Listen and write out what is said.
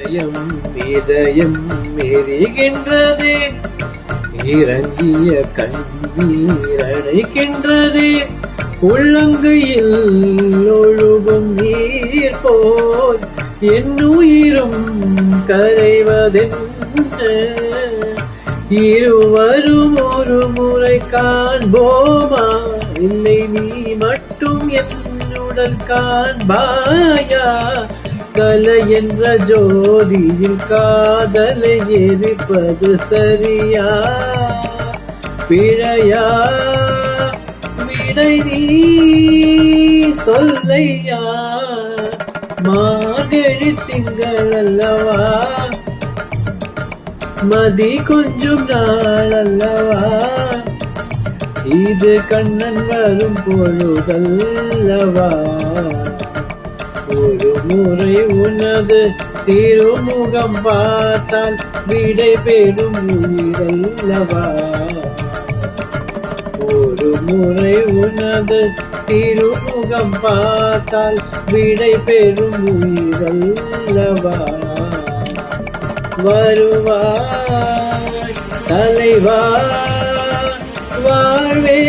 இதயம் எரிகின்றதே, இறங்கிய கண்ணீர் அணைக்கின்றதே. உள்ளங்கையில் ஒழுகும் நீர் போல் என் உயிரும் கரைவதென்ன. இருவரும் ஒரு முறை காண்போமா, இல்லை நீ மட்டும் என்னுடன் காண்பாயா? கலை என்ற ஜோதியில் காதலை எரிப்பது சரியா பிழையா? விடை நீ சொல்லையா? மார்கழி திங்கள் அல்லவா, மதி கொஞ்சம் நாள் அல்லவா, இது கண்ணன் வரும் பொழுதல்லவா. ஒரு முறை உனது திருமுகம் பார்த்தால் விடை பெறும் உயிரல்லவா. ஒரு முறை உனது திருமுகம் பார்த்தால் விடை பெறும் உயிரல்லவா. வருவாய் தலைவா, வாழ்வே